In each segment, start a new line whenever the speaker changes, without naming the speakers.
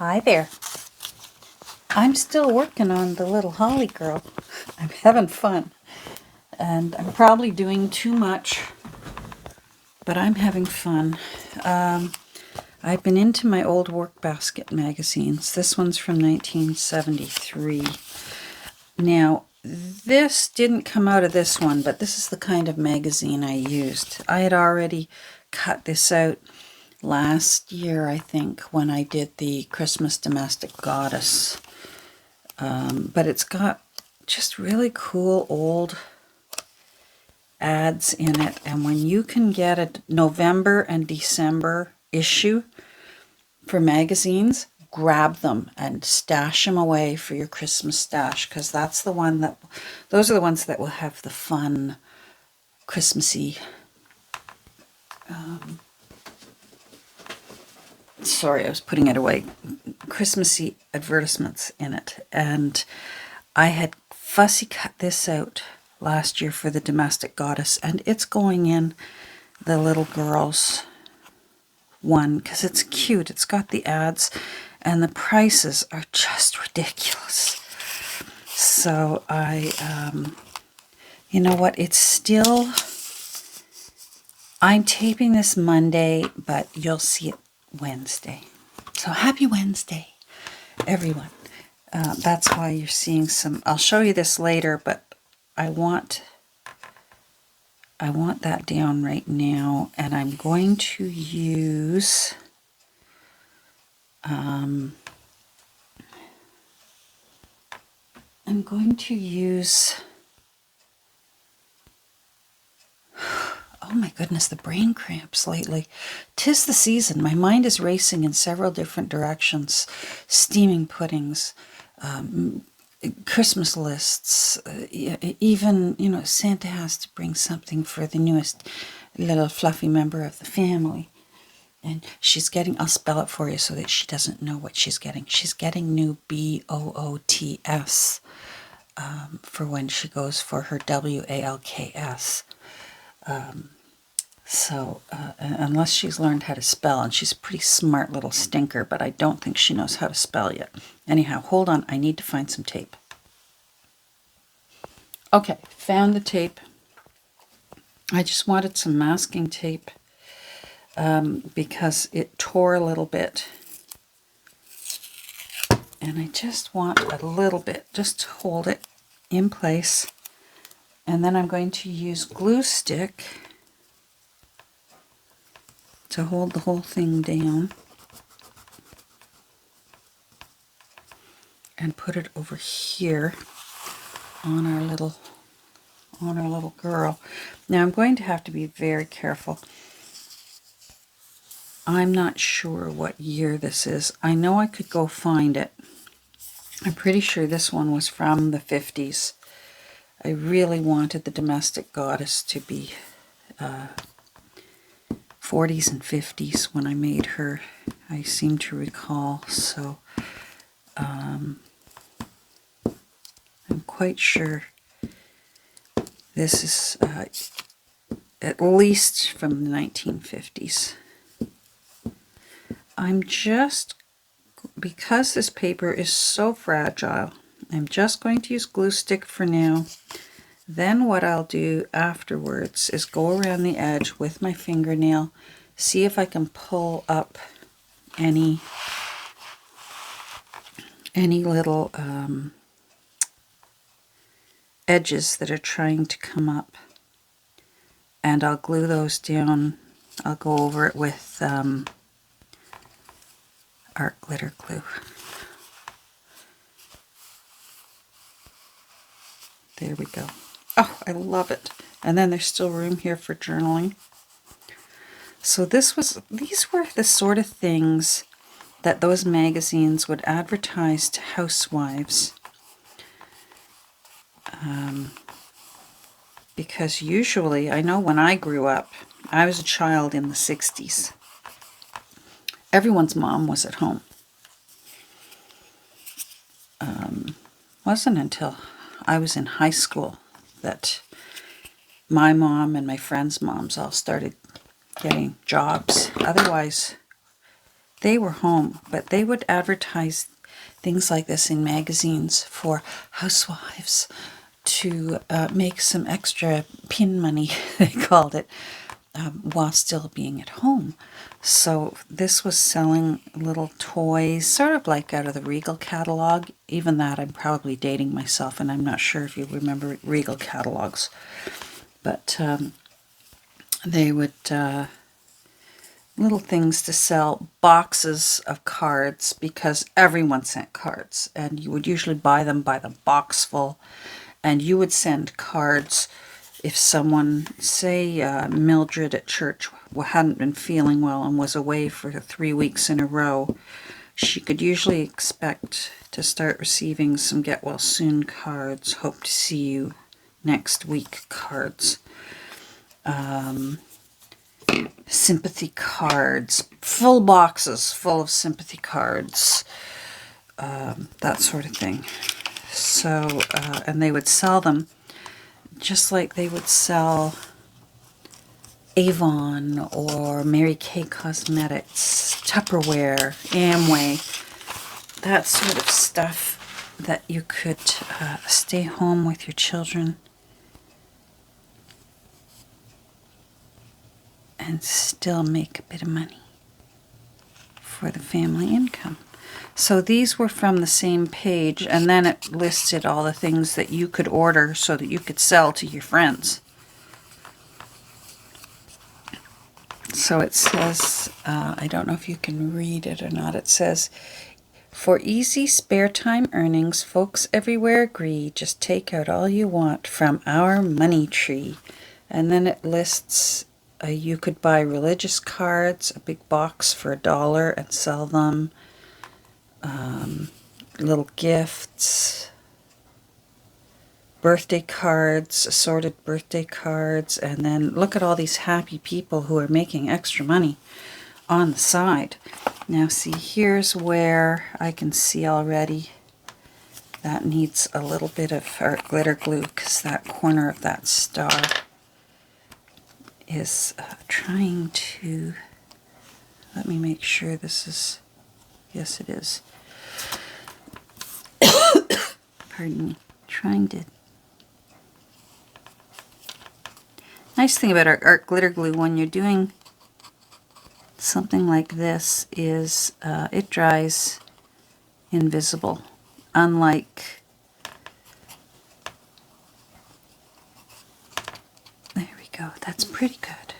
Hi there. I'm still working on the little Holly girl. I'm having fun. And I'm probably doing too much, but I'm having fun. I've been into my old Workbasket magazines. This one's from 1973. Now, this didn't come out of this one, but this is the kind of magazine I used. I had already cut this out last year, I think, when I did the Christmas Domestic Goddess. But it's got just really cool old ads in it. And when you can get a November and December issue for magazines, grab them and stash them away for your Christmas stash, because those are the ones that will have the fun Christmassy sorry, I was putting it away. Christmassy advertisements in it. And I had fussy cut this out last year for the Domestic Goddess, and it's going in the little girls one because it's cute. It's got the ads, and the prices are just ridiculous. So you know what? It's still, I'm taping this Monday, but you'll see it Wednesday. So happy Wednesday, everyone. That's why you're seeing some, I'll show you this later, but I want that down right now, and I'm going to use oh my goodness, the brain cramps lately. 'Tis the season. My mind is racing in several different directions. Steaming puddings, Christmas lists, even, Santa has to bring something for the newest little fluffy member of the family. And I'll spell it for you so that she doesn't know what she's getting. She's getting new BOOTS for when she goes for her WALKS. So, unless she's learned how to spell, and she's a pretty smart little stinker, but I don't think she knows how to spell yet. Anyhow, hold on, I need to find some tape. Okay, found the tape. I just wanted some masking tape because it tore a little bit. And I just want a little bit, just to hold it in place. And then I'm going to use glue stick to hold the whole thing down and put it over here on our little girl. Now I'm going to have to be very careful. I'm not sure what year this is. I know I could go find it. I'm pretty sure this one was from the 50s. I really wanted the Domestic Goddess to be 40s and 50s when I made her, I seem to recall. So I'm quite sure this is at least from the 1950s. Because this paper is so fragile, I'm just going to use glue stick for now. Then what I'll do afterwards is go around the edge with my fingernail, see if I can pull up any little edges that are trying to come up. And I'll glue those down. I'll go over it with art glitter glue. There we go. Oh, I love it. And then there's still room here for journaling. So these were the sort of things that those magazines would advertise to housewives. Because usually, I know when I grew up, I was a child in the 60s. Everyone's mom was at home. Wasn't until I was in high school that my mom and my friends' moms all started getting jobs. Otherwise, they were home, but they would advertise things like this in magazines for housewives to make some extra pin money, they called it, while still being at home. So this was selling little toys, sort of like out of the Regal catalog. Even that, I'm probably dating myself, and I'm not sure if you remember Regal catalogs. But they would, little things to sell, boxes of cards, because everyone sent cards, and you would usually buy them by the box full, and you would send cards if someone, say Mildred at church, hadn't been feeling well and was away for 3 weeks in a row. She could usually expect to start receiving some get well soon cards, hope to see you next week cards, sympathy cards, full boxes full of sympathy cards, that sort of thing. So, and they would sell them just like they would sell Avon or Mary Kay Cosmetics, Tupperware, Amway, that sort of stuff that you could stay home with your children and still make a bit of money for the family income. So these were from the same page, and then it listed all the things that you could order so that you could sell to your friends. So it says, I don't know if you can read it or not, it says, for easy spare time earnings, folks everywhere agree, just take out all you want from our money tree. And then it lists, you could buy religious cards, a big box for $1 and sell them. Little gifts, birthday cards, assorted birthday cards, and then look at all these happy people who are making extra money on the side. Now see, here's where I can see already that needs a little bit of art glitter glue, because that corner of that star is trying to, let me make sure this is, yes it is. Pardon me, trying to. Nice thing about art glitter glue when you're doing something like this is it dries invisible, unlike, there we go, that's pretty good.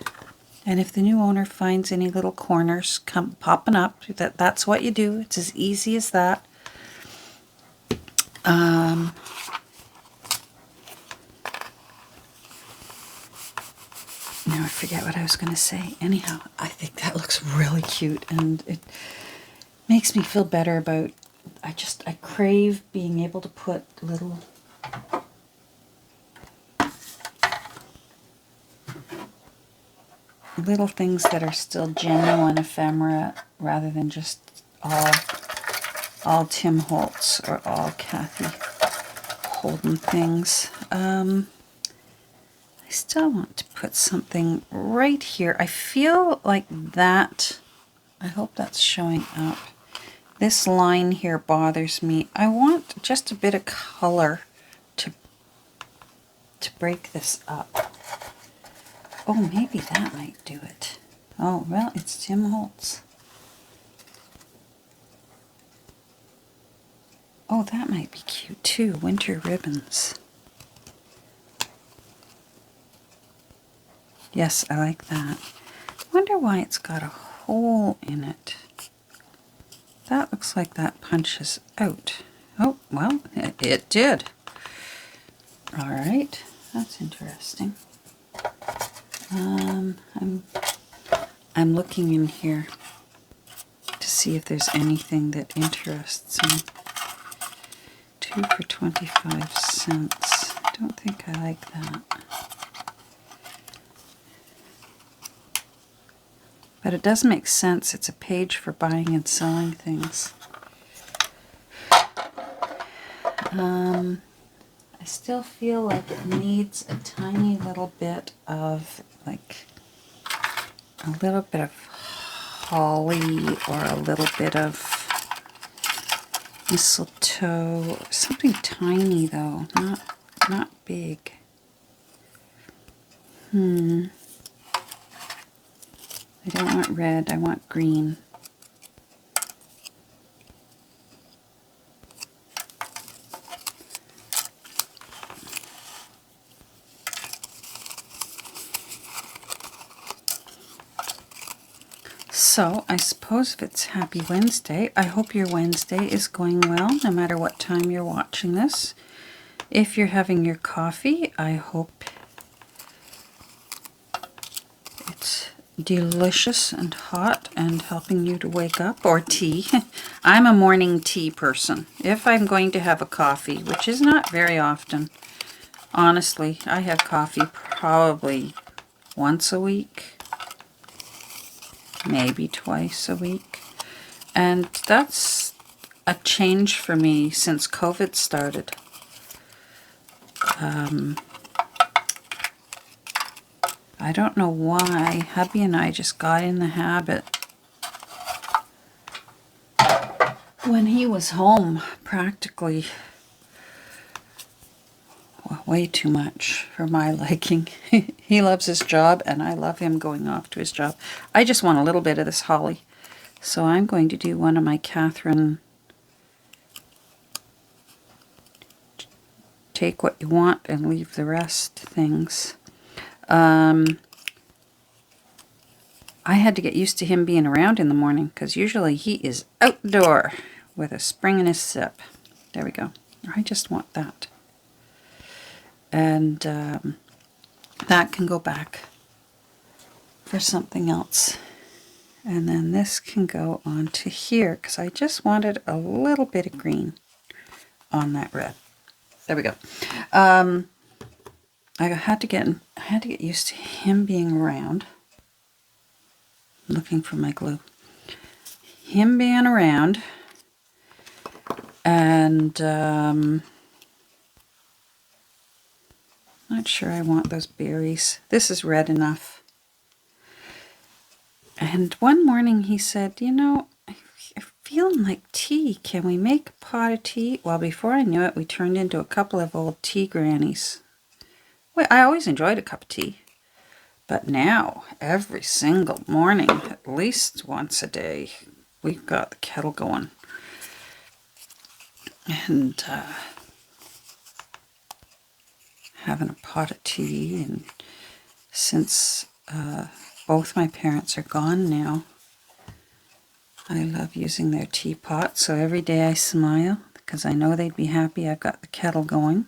And if the new owner finds any little corners popping up, that's what you do. It's as easy as that. Now I forget what I was going to say. Anyhow, I think that looks really cute, and it makes me feel better about, I crave being able to put little things that are still genuine ephemera rather than just all Tim Holtz or all Kathy Holden things. I still want to put something right here. I feel like that, I hope that's showing up. This line here bothers me. I want just a bit of color to break this up. Oh, maybe that might do it. Oh, well, it's Tim Holtz. Oh, that might be cute too. Winter ribbons. Yes, I like that. Wonder why it's got a hole in it. That looks like that punches out. Oh, well, it did. All right, that's interesting. I'm looking in here to see if there's anything that interests me. 2 for 25 cents. I don't think I like that. But it does make sense. It's a page for buying and selling things. I still feel like it needs a tiny little bit of, like, a little bit of holly or a little bit of mistletoe. Something tiny though, not big. I don't want red, I want green. So, I suppose if it's Happy Wednesday, I hope your Wednesday is going well, no matter what time you're watching this. If you're having your coffee, I hope it's delicious and hot and helping you to wake up, or tea. I'm a morning tea person. If I'm going to have a coffee, which is not very often, honestly, I have coffee probably once a week, maybe twice a week. And that's a change for me since COVID started. I don't know why. Hubby and I just got in the habit. When he was home, practically way too much for my liking. He loves his job, and I love him going off to his job. I just want a little bit of this holly. So I'm going to do one of my Catherine take what you want and leave the rest things. I had to get used to him being around in the morning, because usually he is outdoor with a spring in his step. There we go. I just want that. And that can go back for something else. And then this can go onto here, because I just wanted a little bit of green on that red. There we go. I had to get used to him being around. Looking for my glue. Him being around, and not sure I want those berries. This is red enough. And one morning he said, you know, I'm feeling like tea. Can we make a pot of tea? Well, before I knew it, we turned into a couple of old tea grannies. Well, I always enjoyed a cup of tea. But now, every single morning, at least once a day, we've got the kettle going. And having a pot of tea. And since both my parents are gone now, I love using their teapot. So every day I smile, because I know they'd be happy I've got the kettle going.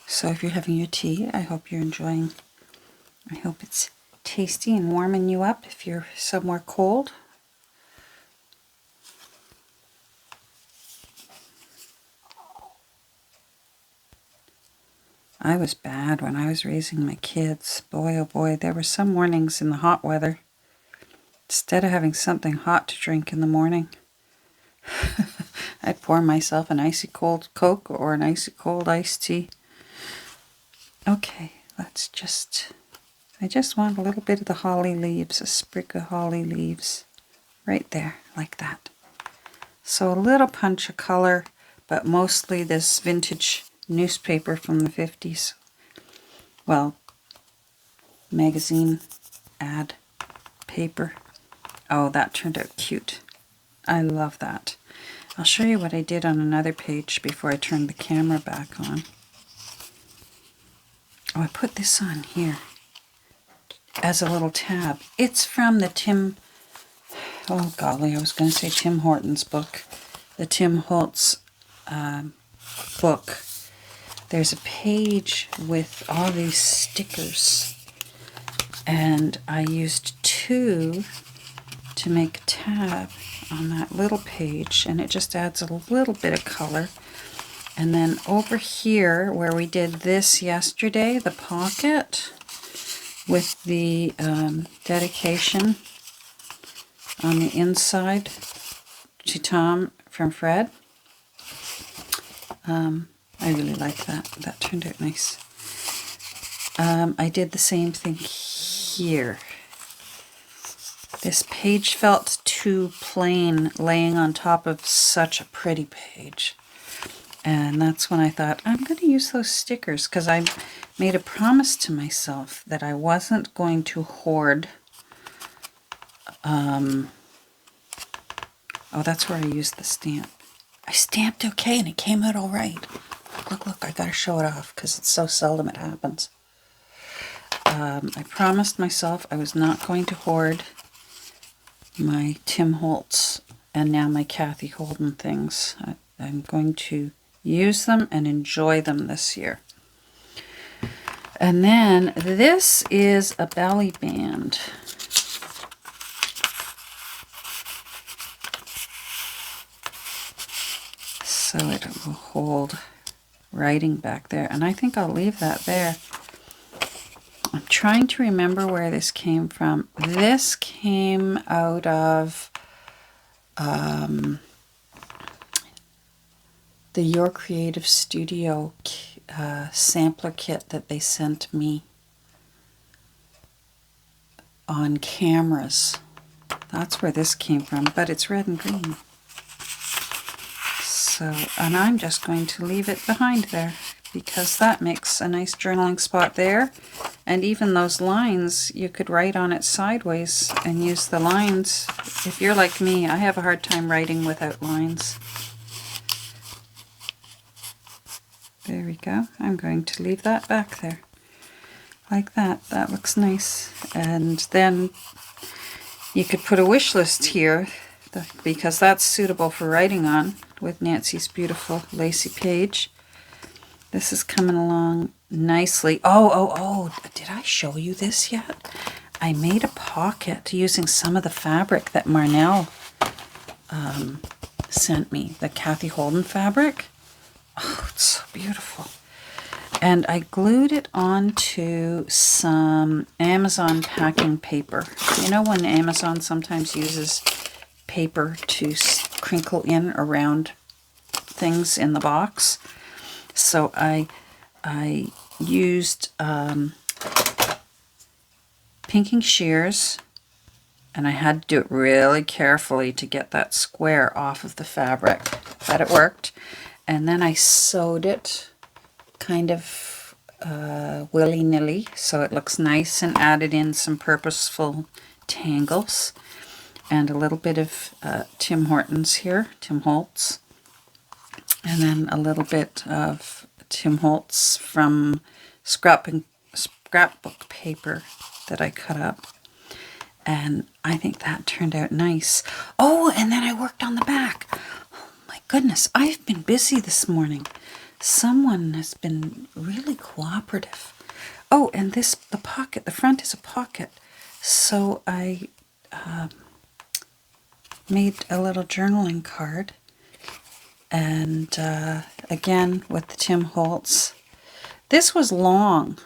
So if you're having your tea, I hope you're enjoying. I hope it's tasty and warming you up if you're somewhere cold. I was bad when I was raising my kids. Boy, oh boy, there were some mornings in the hot weather. Instead of having something hot to drink in the morning, I'd pour myself an icy cold Coke or an icy cold iced tea. Okay, I just want a little bit of the holly leaves, a sprig of holly leaves, right there, like that. So a little punch of color, but mostly this vintage newspaper from the 50s. Well, magazine ad paper. Oh, that turned out cute. I love that. I'll show you what I did on another page before I turn the camera back on. Oh, I put this on here as a little tab. It's from the Tim Hortons book. The Tim Holtz book. There's a page with all these stickers, and I used 2 to make a tab on that little page, and it just adds a little bit of color. And then over here, where we did this yesterday, the pocket with the dedication on the inside to Tom from Fred, I really like that. That turned out nice. I did the same thing here. This page felt too plain laying on top of such a pretty page. And that's when I thought, I'm going to use those stickers, because I made a promise to myself that I wasn't going to hoard. Oh, that's where I used the stamp. I stamped okay and it came out all right. Look, I got to show it off because it's so seldom it happens. I promised myself I was not going to hoard my Tim Holtz and now my Kathy Holden things. I'm going to use them and enjoy them this year. And then this is a belly band. So it will hold writing back there. And I think I'll leave that there. I'm trying to remember where this came from. This came out of the Your Creative Studio sampler kit that they sent me on cameras. That's where this came from, but it's red and green. So, and I'm just going to leave it behind there because that makes a nice journaling spot there. And even those lines, you could write on it sideways and use the lines. If you're like me, I have a hard time writing without lines. There we go. I'm going to leave that back there. Like that. That looks nice. And then you could put a wish list here because that's suitable for writing on with Nancy's beautiful lacy page. This is coming along nicely. Oh, did I show you this yet? I made a pocket using some of the fabric that Marnell sent me, the Kathy Holden fabric. Oh, it's so beautiful. And I glued it onto some Amazon packing paper. You know when Amazon sometimes uses paper to crinkle in around things in the box? So I used pinking shears, and I had to do it really carefully to get that square off of the fabric, but it worked. And then I sewed it kind of willy-nilly so it looks nice, and added in some purposeful tangles and a little bit of Tim Hortons here, Tim Holtz, and then a little bit of Tim Holtz from scrapbook paper that I cut up. And I think that turned out nice. Oh, and then I worked on the back. Oh my goodness, I've been busy this morning. Someone has been really cooperative. Oh, and the pocket, the front is a pocket. So I made a little journaling card. And again, with the Tim Holtz. This was long,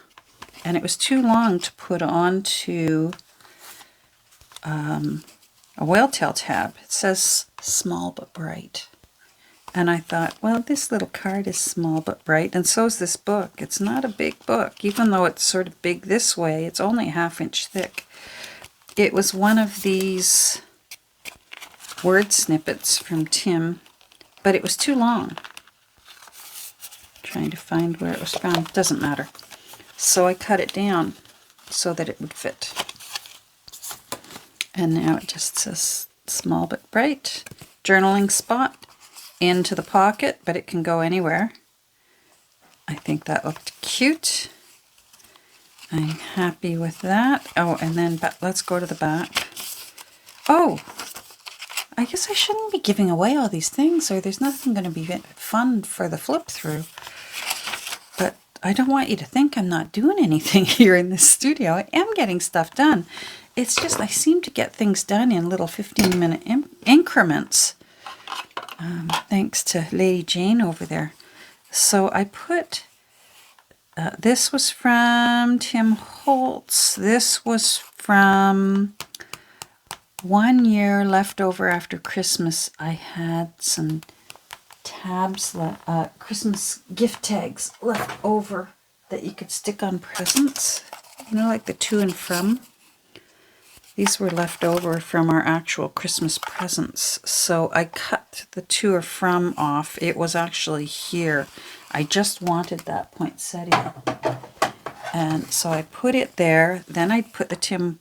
and it was too long to put onto a whale tail tab. It says small but bright. And I thought, well, this little card is small but bright, and so is this book. It's not a big book, even though it's sort of big this way. It's only a ½ inch thick. It was one of these word snippets from Tim, but it was too long. Trying to find where it was from. Doesn't matter. So I cut it down so that it would fit. And now it just says small but bright. Journaling spot into the pocket, but it can go anywhere. I think that looked cute. I'm happy with that. Oh, and then let's go to the back. Oh, I guess I shouldn't be giving away all these things, or there's nothing going to be fun for the flip through. But I don't want you to think I'm not doing anything here in this studio. I am getting stuff done. It's just I seem to get things done in little 15-minute increments. Thanks to Lady Jane over there. So I put, this was from Tim Holtz. This was from 1 year left over after Christmas. I had some tabs, Christmas gift tags left over that you could stick on presents. You know, like the to and from. These were left over from our actual Christmas presents. So I cut the to or from off. It was actually here. I just wanted that poinsettia. And so I put it there. Then I put the Tim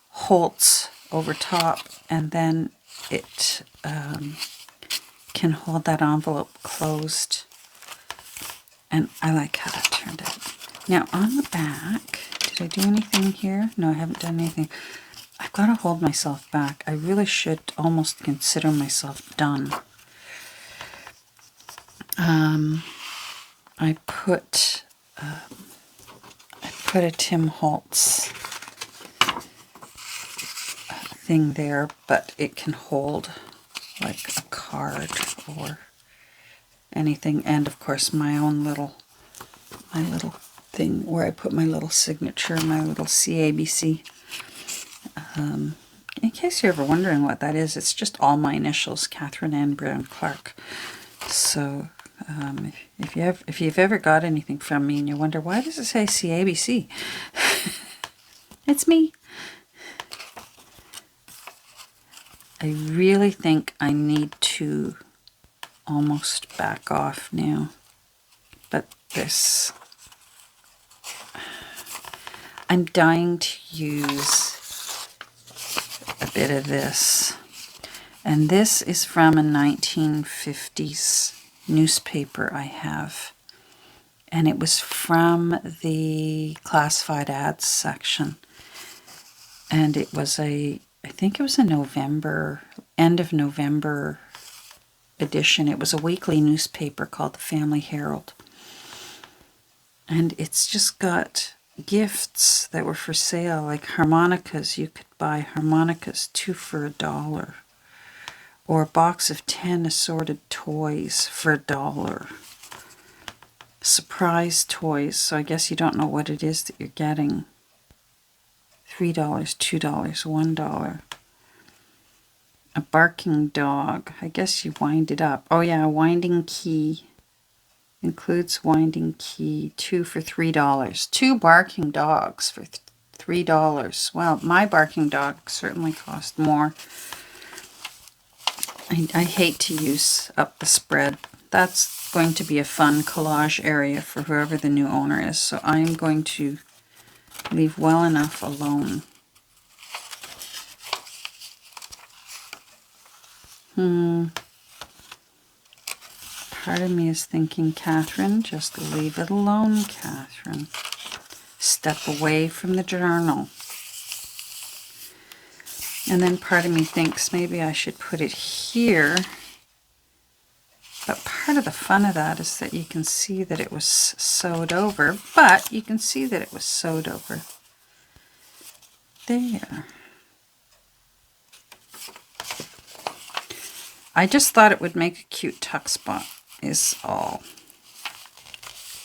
Holtz over top. And then it can hold that envelope closed. And I like how that turned out. Now on the back, did I do anything here? No, I haven't done anything. I've got to hold myself back. I really should almost consider myself done. I put a Tim Holtz thing there, but it can hold like a card or anything, and of course my little thing where I put my little signature, my little CABC. In case you're ever wondering what that is, it's just all my initials, Catherine Ann Brown Clark. So if you've ever got anything from me and you wonder, why does it say CABC? It's me. I really think I need to almost back off now. But this, I'm dying to use a bit of this. And this is from a 1950s newspaper I have. And it was from the classified ads section. And it was I think it was a end of November edition. It was a weekly newspaper called the Family Herald. And it's just got gifts that were for sale, like harmonicas. You could buy harmonicas 2 for $1. Or a box of 10 assorted toys for $1. Surprise toys, so I guess you don't know what it is that you're getting. $3, $2, $1. A barking dog. I guess you wind it up. Oh yeah, a winding key. Includes winding key. 2 for $3. 2 barking dogs for $3. Well, my barking dog certainly cost more. I hate to use up the spread. That's going to be a fun collage area for whoever the new owner is. So I'm going to leave well enough alone. Part of me is thinking, Catherine, just leave it alone, Catherine. Step away from the journal. And then part of me thinks maybe I should put it here. But part of the fun of that is that you can see that it was sewed over, but you can see that it was sewed over there. I just thought it would make a cute tuck spot is all.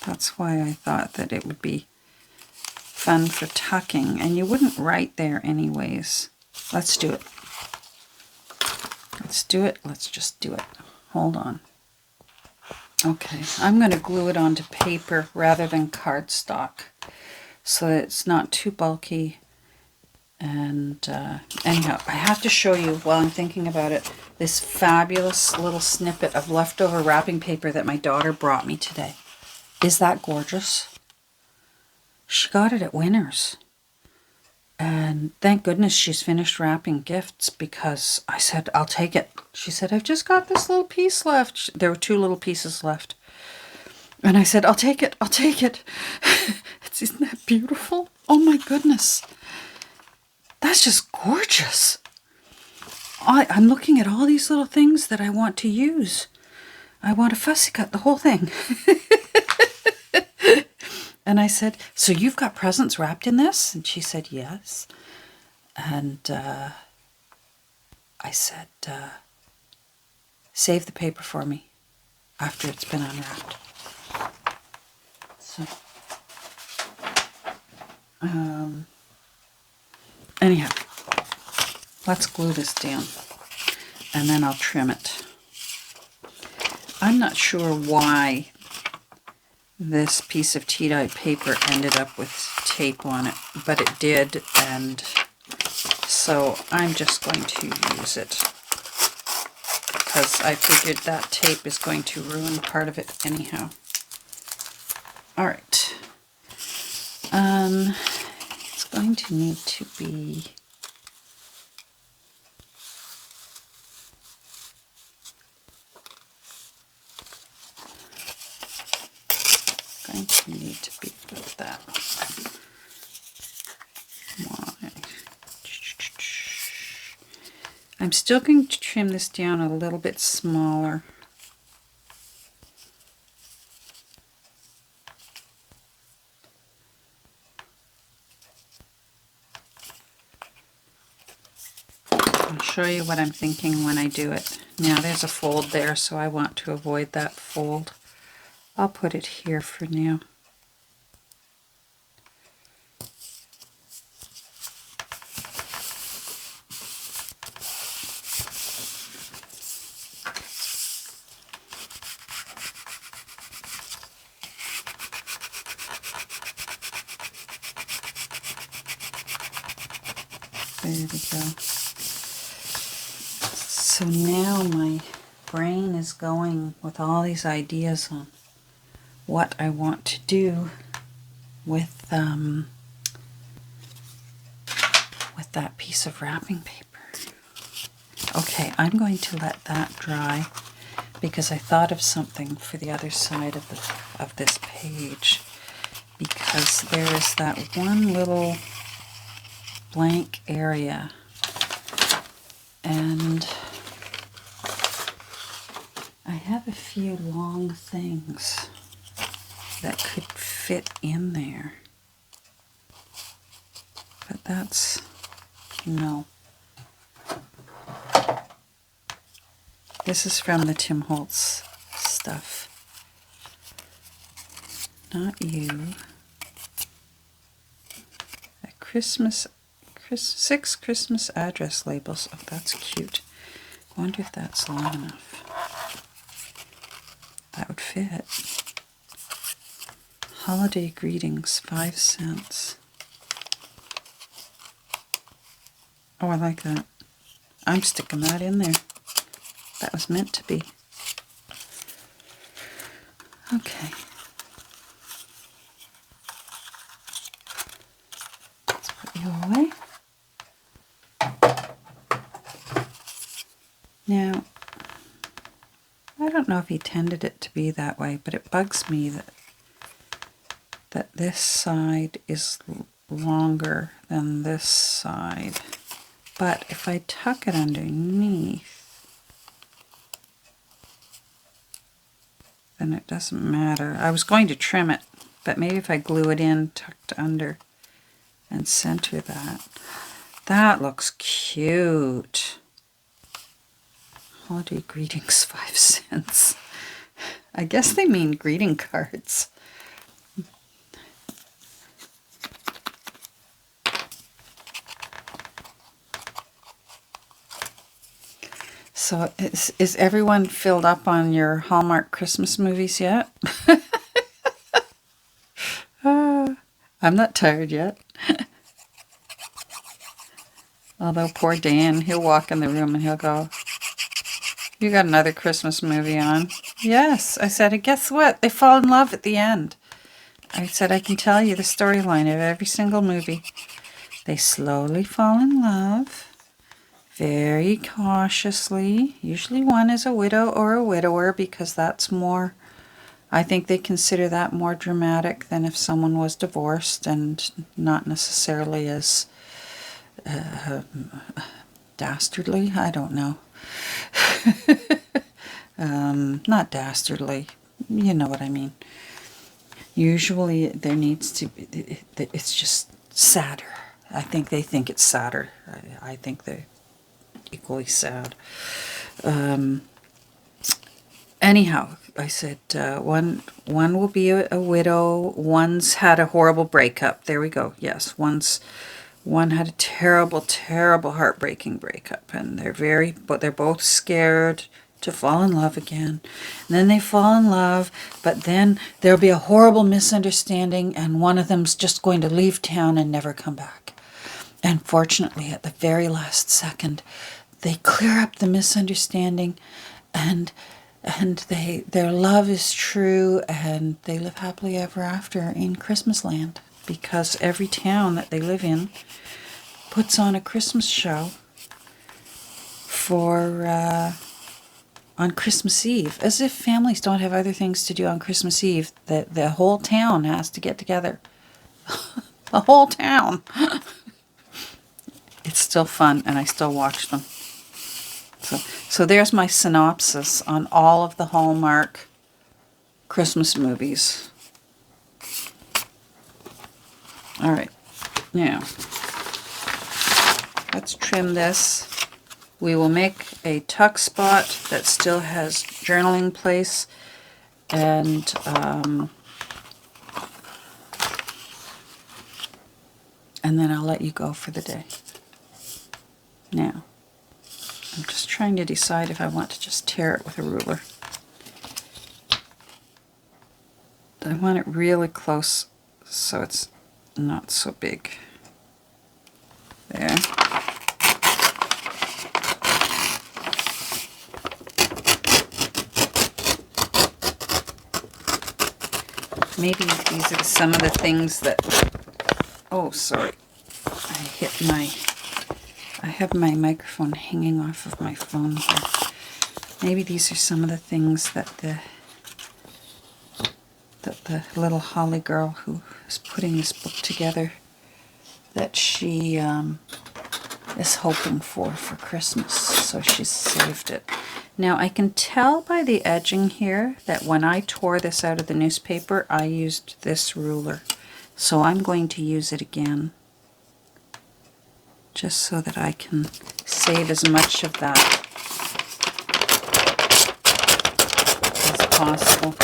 That's why I thought that it would be fun for tucking, and you wouldn't write there anyways. Let's do it. Let's do it. Let's just do it. Hold on. Okay, I'm going to glue it onto paper rather than cardstock so that it's not too bulky. And anyhow, I have to show you, while I'm thinking about it, this fabulous little snippet of leftover wrapping paper that my daughter brought me today. Is that gorgeous? She got it at Winners. And thank goodness she's finished wrapping gifts, because I said, I'll take it. She said, I've just got this little piece left. There were 2 little pieces left. And I said, I'll take it. I'll take it. Isn't that beautiful? Oh my goodness. That's just gorgeous. I'm looking at all these little things that I want to use. I want to fussy cut the whole thing. And I said, so you've got presents wrapped in this? And she said, yes. And I said, save the paper for me after it's been unwrapped. So, anyhow, let's glue this down, and then I'll trim it. I'm not sure why this piece of tea-dye paper ended up with tape on it, but it did, and so I'm just going to use it because I figured that tape is going to ruin part of it anyhow. All right. It's going to need to be about that. I'm still going to trim this down a little bit smaller. I'll show you what I'm thinking when I do it. Now there's a fold there, so I want to avoid that fold. I'll put it here for now. There we go. So now my brain is going with all these ideas on what I want to do with that piece of wrapping paper. Okay, I'm going to let that dry because I thought of something for the other side of this page, because there is that one little blank area, and I have a few long things that could fit in there, but that's, no. This is from the Tim Holtz stuff. Not you. A Christmas, 6 Christmas address labels. Oh, that's cute. I wonder if that's long enough. That would fit. Holiday greetings, 5 cents. Oh, I like that. I'm sticking that in there. That was meant to be. Okay. Let's put you away. Now, I don't know if he intended it to be that way, but it bugs me that this side is longer than this side. But if I tuck it underneath, then it doesn't matter. I was going to trim it, but maybe if I glue it in, tucked under, and center that. That looks cute. Holiday greetings, 5 cents. I guess they mean greeting cards. So is everyone filled up on your Hallmark Christmas movies yet? I'm not tired yet. Although poor Dan, he'll walk in the room and he'll go, "You got another Christmas movie on?" Yes, I said, and guess what? They fall in love at the end. I said, I can tell you the storyline of every single movie. They slowly fall in love. Very cautiously. Usually one is a widow or a widower, because that's more, I think they consider that more dramatic than if someone was divorced, and not necessarily as dastardly. I don't know. Not dastardly. You know what I mean. Usually there needs to be, it's just sadder. I think they think it's sadder. I think they're equally sad. Anyhow, I said one will be a widow. One's had a horrible breakup. There we go. Yes, one had a terrible, terrible, heartbreaking breakup, and they're both scared. to fall in love again. And then they fall in love, but then there'll be a horrible misunderstanding and one of them's just going to leave town and never come back. And fortunately, at the very last second, they clear up the misunderstanding and their love is true and they live happily ever after in Christmas land, because every town that they live in puts on a Christmas show for on Christmas Eve, as if families don't have other things to do on Christmas Eve. The whole town has to get together. The whole town. It's still fun, and I still watch them. So there's my synopsis on all of the Hallmark Christmas movies. All right, now let's trim this. We will make a tuck spot that still has journaling place, and then I'll let you go for the day. Now, I'm just trying to decide if I want to just tear it with a ruler. I want it really close so it's not so big. There. Maybe these are some of the things that... Oh, sorry. I have my microphone hanging off of my phone here. Maybe these are some of the things that the little Holly girl who is putting this book together, that she is hoping for Christmas, so she's saved it. Now I can tell by the edging here that when I tore this out of the newspaper, I used this ruler. So I'm going to use it again, just so that I can save as much of that as possible.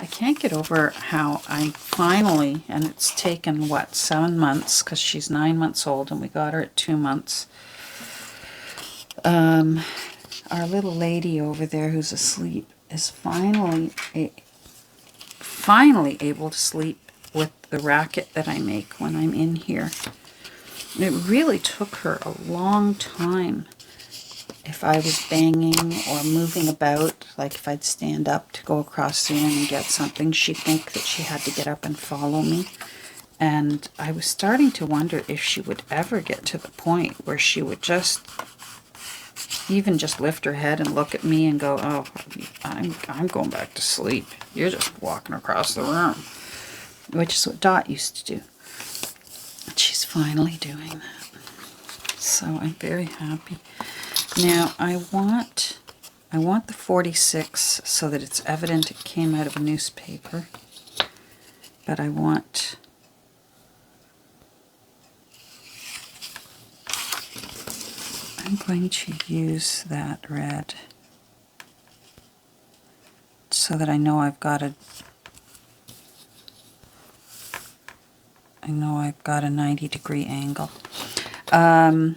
I can't get over how I finally, and it's taken, what, 7 months, because she's 9 months old and we got her at 2 months. Our little lady over there who's asleep is finally able to sleep with the racket that I make when I'm in here. It really took her a long time. If I was banging or moving about, like if I'd stand up to go across the room and get something, she'd think that she had to get up and follow me. And I was starting to wonder if she would ever get to the point where she would just lift her head and look at me and go, oh, I'm going back to sleep. You're just walking across the room. Which is what Dot used to do. But she's finally doing that. So I'm very happy. Now I want the 46 so that it's evident it came out of a newspaper. But I'm going to use that red so that I know I've got a 90-degree angle. I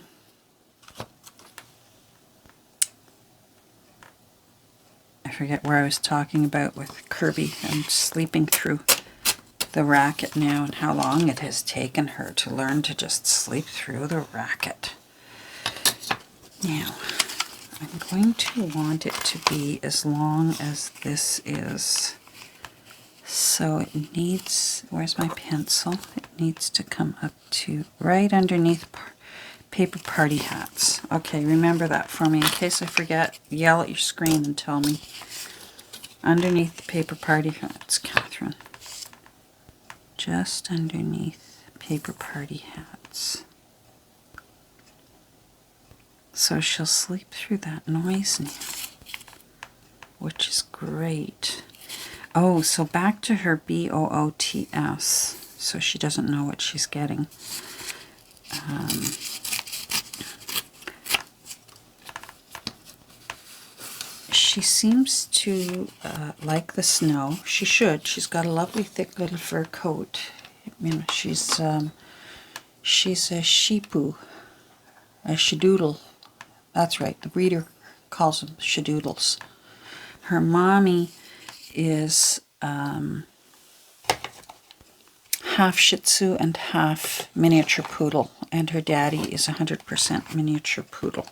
forget where I was talking about with Kirby and sleeping through the racket now, and how long it has taken her to learn to just sleep through the racket. Now, I'm going to want it to be as long as this is. So it needs, where's my pencil? It needs to come up to right underneath paper party hats. Okay, remember that for me. In case I forget, yell at your screen and tell me. Underneath the paper party hats, Catherine. Just underneath paper party hats. So she'll sleep through that noise now, which is great. Oh, so back to her BOOTS, so she doesn't know what she's getting. She seems to like the snow. She should. She's got a lovely thick little fur coat. You know, she's a sheepoo, a shadoodle. That's right. The breeder calls them shadoodles. Her mommy is half Shih Tzu and half miniature poodle, and her daddy is 100% miniature poodle.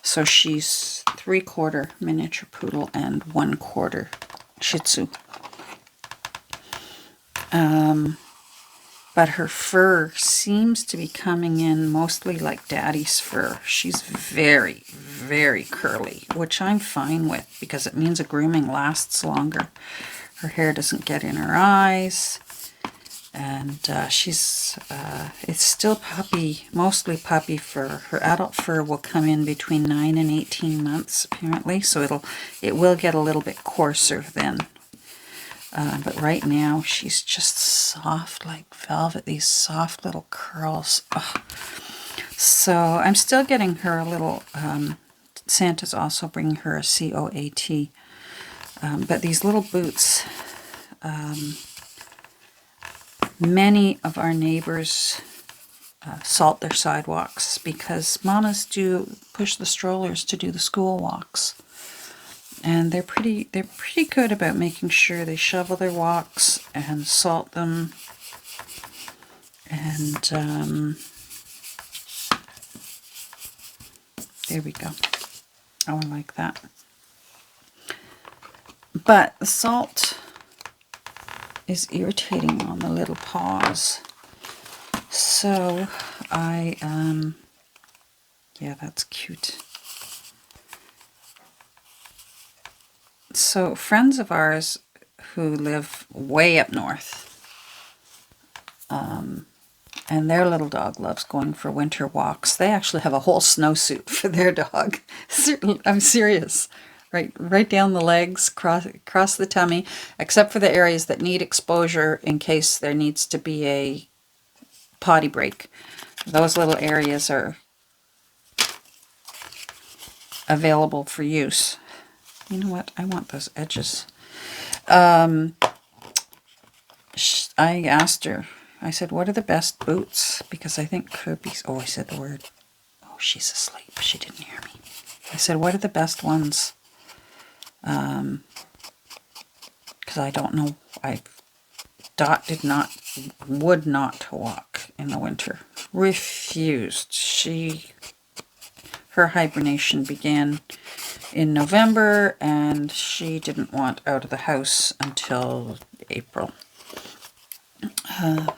So she's 3/4 miniature poodle and 1/4 Shih Tzu. But her fur seems to be coming in mostly like daddy's fur. She's very, very curly, which I'm fine with because it means a grooming lasts longer. Her hair doesn't get in her eyes. And it's still puppy, mostly puppy fur. Her adult fur will come in between 9 and 18 months, apparently. So it will get a little bit coarser then. But right now, she's just soft like velvet, these soft little curls. Ugh. So I'm still getting her a little, Santa's also bringing her a COAT. But these little boots, many of our neighbors salt their sidewalks because mamas do push the strollers to do the school walks. And they're pretty good about making sure they shovel their walks and salt them. And there we go. Oh, I like that. But the salt is irritating on the little paws. So yeah, that's cute. So friends of ours who live way up north, and their little dog loves going for winter walks. They actually have a whole snowsuit for their dog. I'm serious. Right down the legs, across the tummy, except for the areas that need exposure in case there needs to be a potty break. Those little areas are available for use. You know what? I want those edges. I asked her, I said, what are the best boots? Because I think Kirby's, I said the word. Oh, she's asleep. She didn't hear me. I said, what are the best ones? Because I don't know. Dot would not walk in the winter. Refused. Her hibernation began in November, and she didn't want out of the house until April.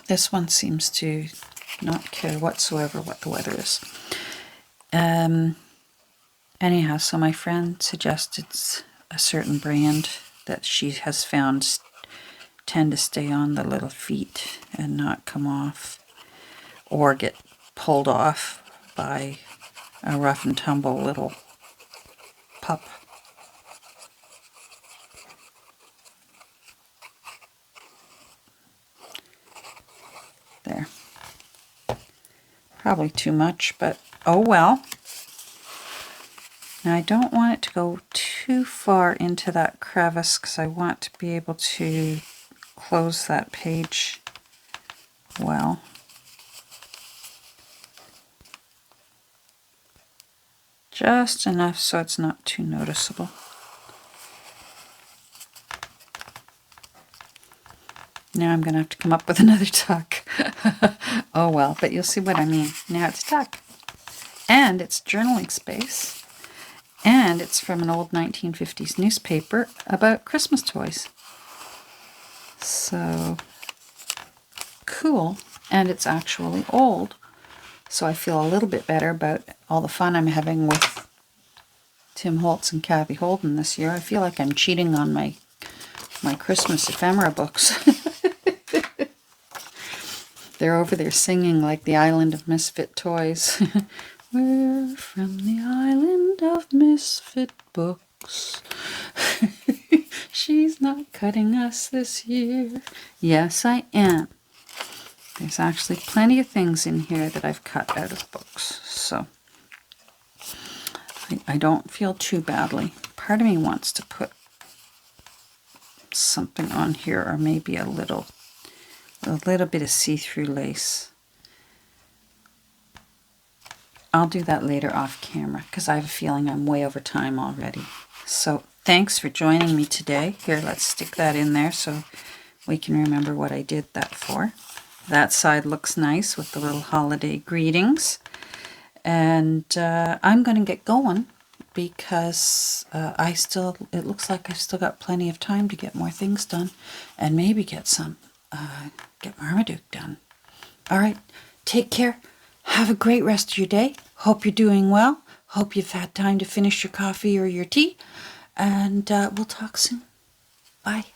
This one seems to not care whatsoever what the weather is. Anyhow, so my friend suggested a certain brand that she has found tend to stay on the little feet and not come off or get pulled off by a rough and tumble little pup. There. Probably too much, but oh well. Now I don't want it to go too far into that crevice because I want to be able to close that page well. Just enough so it's not too noticeable. Now I'm going to have to come up with another tuck. Oh well, but you'll see what I mean. Now it's a tuck. And it's journaling space. And it's from an old 1950s newspaper about Christmas toys. So cool. And it's actually old. So I feel a little bit better about all the fun I'm having with Tim Holtz and Kathy Holden this year. I feel like I'm cheating on my Christmas ephemera books. They're over there singing like the Island of Misfit Toys. We're from the Island of Misfit Books. She's not cutting us this year. Yes, I am. There's actually plenty of things in here that I've cut out of books, so I don't feel too badly. Part of me wants to put something on here, or maybe a little bit of see-through lace. I'll do that later off camera because I have a feeling I'm way over time already. So thanks for joining me today. Here, let's stick that in there so we can remember what I did that for. That side looks nice with the little holiday greetings. And I'm going to get going because it looks like I've still got plenty of time to get more things done and maybe get Marmaduke done. All right, take care. Have a great rest of your day. Hope you're doing well. Hope you've had time to finish your coffee or your tea. And we'll talk soon. Bye.